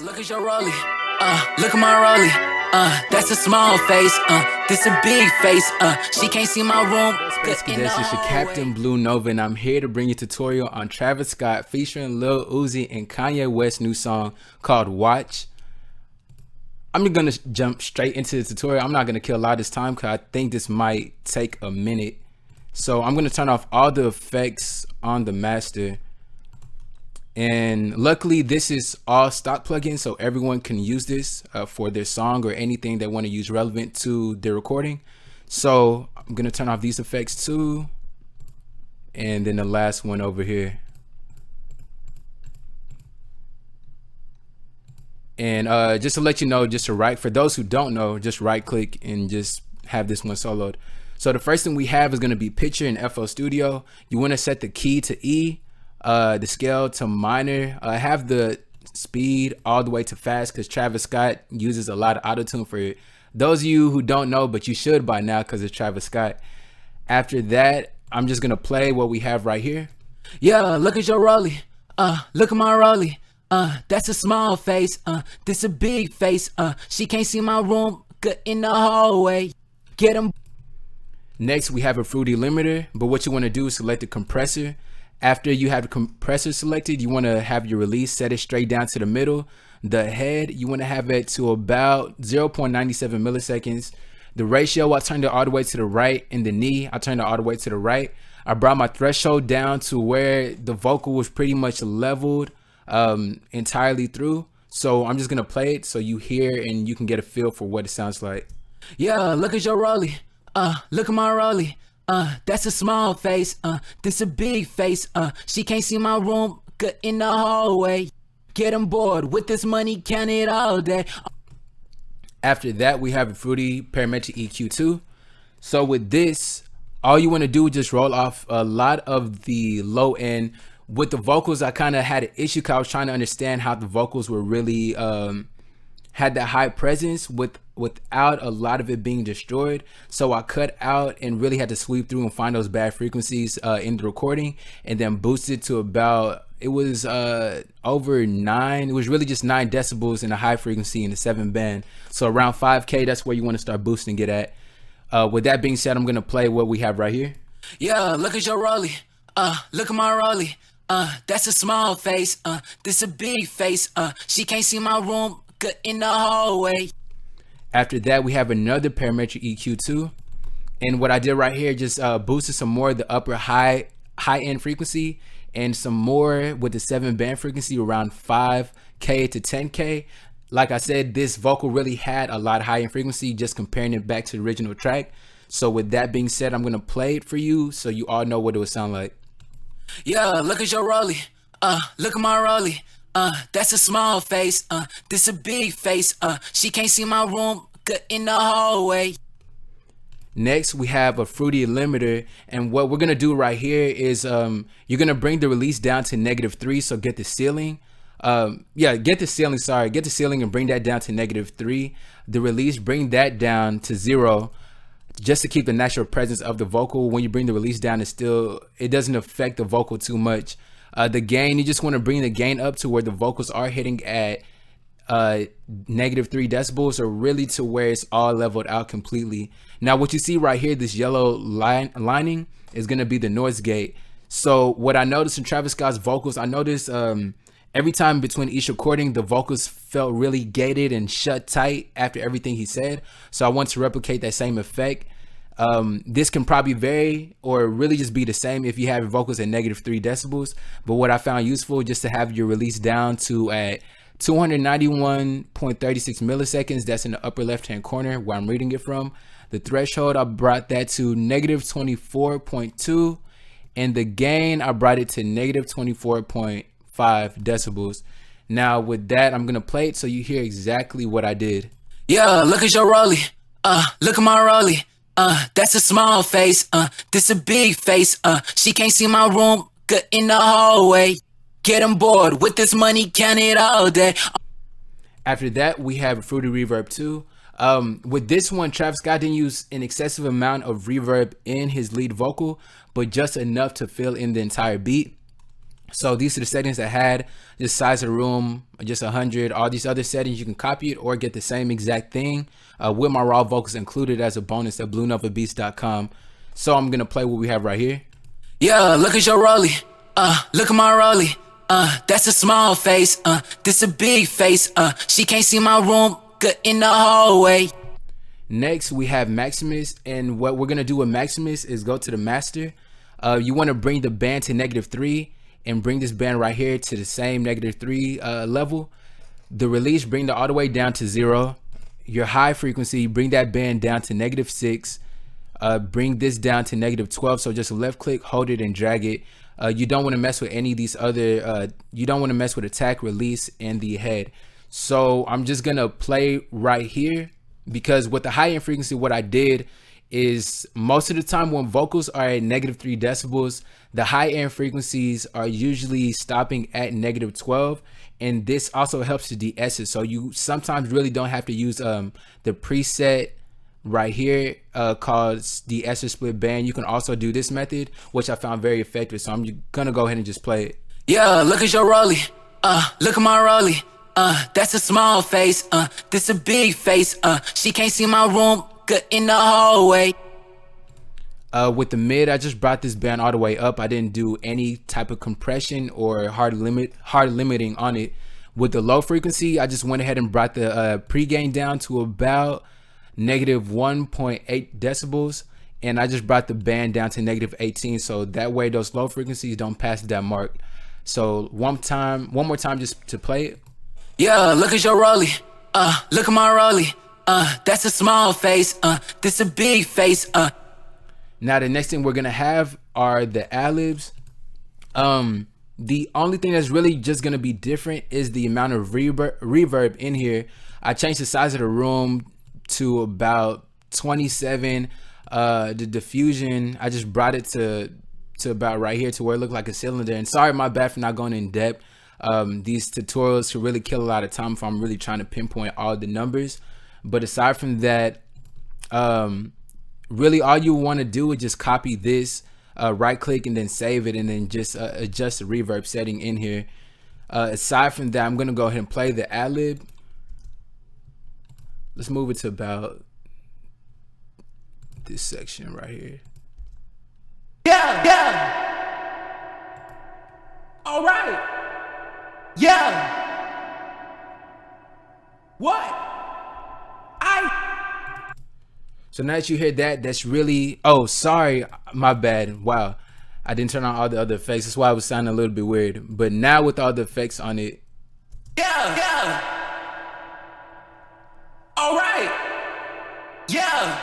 Look at your Rollie. Look at my Rollie. That's a small face. This a big face. She can't see my room. This is your Captain Blue Nova, and I'm here to bring you a tutorial on Travis Scott featuring Lil Uzi and Kanye West's new song called Watch. I'm gonna jump straight into the tutorial. I'm not gonna kill a lot of this time because I think this might take a minute. So I'm gonna turn off all the effects on the master. And luckily this is all stock plugins, so everyone can use this for their song or anything they want to use relevant to their recording. So I'm gonna turn off these effects too, and then the last one over here. And just to let you know, for those who don't know, just right click and just have this one soloed. So the first thing we have is going to be picture in FL Studio. You want to set the key to E, the scale to minor, have the speed all the way to fast because Travis Scott uses a lot of auto-tune for it. Those of you who don't know, but you should by now because it's Travis Scott. After that, I'm just going to play what we have right here. Yeah, look at your Rollie. Look at my Rollie. That's a small face. This a big face. She can't see my room. Good in the hallway. Get him. Next, we have a fruity limiter, but what you want to do is select the compressor. After you have the compressor selected, you want to have your release, set it straight down to the middle. The head, you want to have it to about 0.97 milliseconds. The ratio, I turned it all the way to the right, and the knee, I turned it all the way to the right. I brought my threshold down to where the vocal was pretty much leveled entirely through. So I'm just gonna play it so you hear and you can get a feel for what it sounds like. Yeah, look at your Rollie. Look at my Rollie. That's a small face. This a big face. She can't see my room. Good in the hallway. Get him bored with this money, count it all day. After that, we have a fruity parametric EQ2. So with this, all you want to do is just roll off a lot of the low end. With the vocals, I kind of had an issue because I was trying to understand how the vocals were really had that high presence without a lot of it being destroyed. So I cut out and really had to sweep through and find those bad frequencies in the recording, and then boosted to about, it was over 9. It was really just 9 decibels in a high frequency in the 7 band. So around 5K, that's where you want to start boosting it at. With that being said, I'm gonna play what we have right here. Yeah, look at your Rollie. Look at my Rollie. That's a small face. This a big face. She can't see my room. Good in the hallway. After that, we have another parametric EQ2, and what I did right here just boosted some more of the upper high end frequency and some more with the 7 band frequency around 5K to 10K. Like I said, this vocal really had a lot high end frequency, just comparing it back to the original track. So with that being said, I'm gonna play it for you so you all know what it would sound like. Yeah, look at your Rollie. Look at my Rollie. That's a small face. This a big face. She can't see my room. Good in the hallway. Next, we have a fruity limiter, and what we're gonna do right here is you're gonna bring the release down to -3. So get the ceiling. Get the ceiling and bring that down to -3. The release, bring that down to 0. Just to keep the natural presence of the vocal. When you bring the release down, it doesn't affect the vocal too much. The gain, you just want to bring the gain up to where the vocals are hitting at -3 decibels, or really to where it's all leveled out completely. Now what you see right here, this yellow lining, is going to be the noise gate. So what I noticed in Travis Scott's vocals, I noticed every time between each recording, the vocals felt really gated and shut tight after everything he said. So I want to replicate that same effect. This can probably vary or really just be the same if you have your vocals at -3 decibels. But what I found useful, just to have your release down to at 291.36 milliseconds. That's in the upper left hand corner where I'm reading it from. The threshold, I brought that to -24.2, and the gain, I brought it to -24.5 decibels. Now with that, I'm gonna play it so you hear exactly what I did. Yeah, look at your Rollie. Look at my Rollie. That's a small face. This a big face. She can't see my room. Good in the hallway. Get him bored with this money, count it all day. After that, we have a fruity reverb too. With this one, Travis Scott didn't use an excessive amount of reverb in his lead vocal, but just enough to fill in the entire beat. So these are the settings I had. Just size of the room, just 100. All these other settings, you can copy it or get the same exact thing with my raw vocals included as a bonus at BlueNovaBeats.com. So I'm gonna play what we have right here. Yeah, look at your Rollie. Look at my Rollie. That's a small face. This a big face. She can't see my room. Good in the hallway. Next, we have Maximus, and what we're gonna do with Maximus is go to the master. You want to bring the band to -3 and bring this band right here to the same -3 level. The release, bring the all the way down to 0. Your high frequency, bring that band down to -6. Bring this down to -12. So just left click, hold it, and drag it. You don't want to mess with any of these other. You don't want to mess with attack, release, and the head. So I'm just gonna play right here, because with the high end frequency, what I did is most of the time when vocals are at -3 decibels, the high end frequencies are usually stopping at -12, and this also helps to de-ess it. So you sometimes really don't have to use the preset right here called de-esser split band. You can also do this method, which I found very effective. So I'm gonna go ahead and just play it. Yeah, look at your Rollie. Look at my Rollie. That's a small face. This a big face. She can't see my room. Good in the hallway. With the mid, I just brought this band all the way up. I didn't do any type of compression or hard limiting on it. With the low frequency, I just went ahead and brought the pre-gain down to about -1.8 decibels, and I just brought the band down to -18, so that way those low frequencies don't pass that mark. So one more time just to play it. Yeah, look at your Rollie. Look at my Rollie. That's a small face. This a big face. Now the next thing we're gonna have are the Adlibs. The only thing that's really just gonna be different is the amount of reverb in here. I changed the size of the room to about 27. The diffusion, I just brought it to about right here to where it looked like a cylinder. And sorry, my bad for not going in depth. These tutorials should really kill a lot of time if I'm really trying to pinpoint all the numbers. But aside from that, really all you want to do is just copy this, right click, and then save it, and then just adjust the reverb setting in here. Aside from that, I'm gonna go ahead and play the Adlib. Let's move it to about this section right here. Yeah. All right. Yeah. What? So now that you hear that, that's really, oh, sorry, my bad. Wow, I didn't turn on all the other effects. That's why it was sounding a little bit weird. But now with all the effects on it. Yeah. All right. Yeah.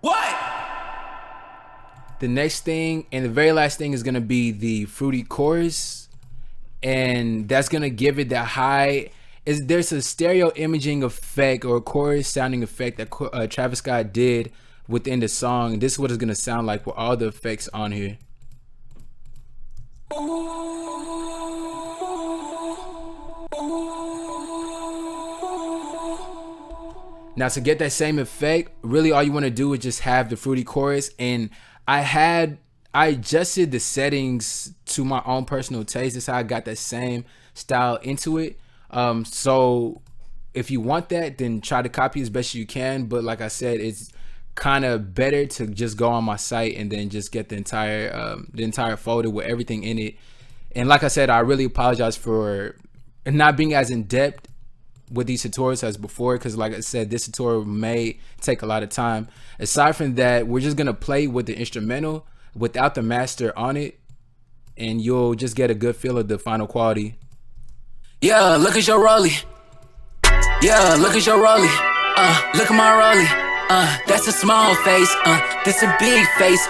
What? The next thing and the very last thing is gonna be the fruity chorus, and that's gonna give it that high. There's a stereo imaging effect or chorus sounding effect that Travis Scott did within the song. This is what it's gonna sound like with all the effects on here. Now to get that same effect, really all you want to do is just have the fruity chorus, and I adjusted the settings to my own personal taste. That's how I got that same style into it. So if you want that, then try to copy as best you can. But like I said, it's kind of better to just go on my site and then just get the entire folder with everything in it. And like I said, I really apologize for not being as in depth with these tutorials as before, because like I said, this tutorial may take a lot of time. Aside from that, we're just gonna play with the instrumental without the master on it, and you'll just get a good feel of the final quality. Yeah, look at your Rollie. Yeah, look at your Rollie. Look at my Rollie. That's a small face. This a big face.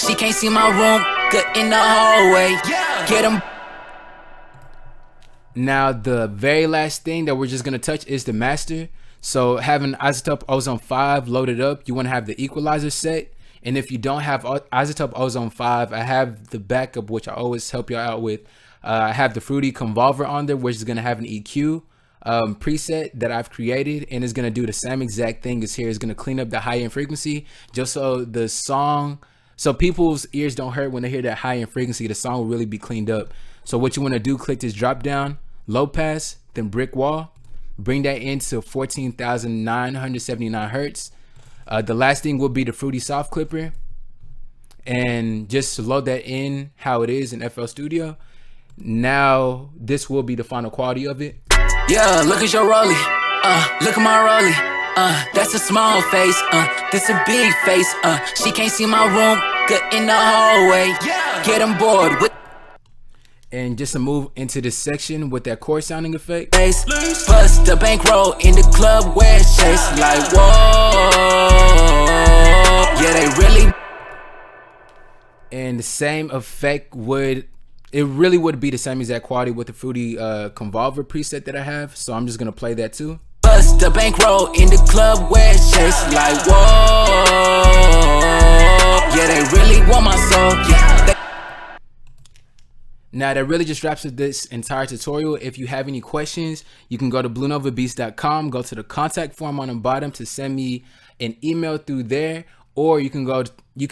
She can't see my room. Good in the hallway. Yeah. Get him. Now the very last thing that we're just gonna touch is the master. So having Isotope Ozone 5 loaded up, you want to have the equalizer set. And if you don't have Isotope Ozone 5, I have the backup, which I always help you out with. I have the Fruity Convolver on there, which is gonna have an EQ preset that I've created, and it's gonna do the same exact thing as here. It's gonna clean up the high end frequency just so the song So people's ears don't hurt when they hear that high end frequency. The song will really be cleaned up. So what you want to do, click this drop down, low pass, then brick wall, bring that into 14,979 hertz. The last thing will be the Fruity Soft Clipper, and just load that in how it is in FL Studio. Now this will be the final quality of it. Yeah, look at your Rollie. Look at my Rollie. That's a small face. This a big face. She can't see my room. Good in the hallway. Get on board with. And just to move into this section with that chord sounding effect. Bust the bankroll in the club where it's chase like whoa. Yeah, they really. And the same effect really would be the same exact quality with the Fruity Convolver preset that I have. So I'm just gonna play that too. Bust the bankroll in the club where it's chase like whoa. Yeah, they really want my soul. Yeah. Now that really just wraps up this entire tutorial. If you have any questions, you can go to bluenovabeats.com, go to the contact form on the bottom to send me an email through there, or you can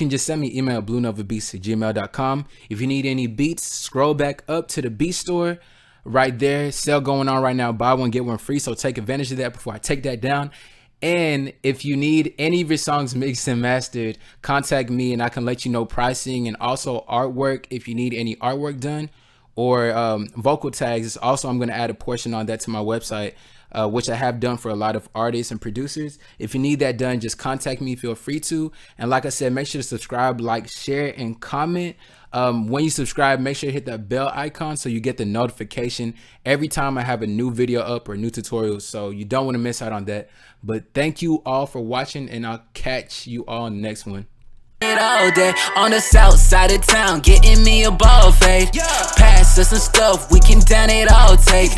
just send me email at bluenovabeats@gmail.com. If you need any beats, scroll back up to the beat store right there. Sale going on right now, buy one get one free, so take advantage of that before I take that down. And if you need any of your songs mixed and mastered, contact me and I can let you know pricing, and also artwork if you need any artwork done, or vocal tags. Also, I'm going to add a portion on that to my website, which I have done for a lot of artists and producers. If you need that done, just contact me, feel free to. And like I said, make sure to subscribe, like, share, and comment. When you subscribe, make sure you hit that bell icon so you get the notification every time I have a new video up or new tutorial. So you don't want to miss out on that. But thank you all for watching, and I'll catch you all next one. All day on the south side of town, getting me a ball fade. Pass us some stuff, we can down it all take.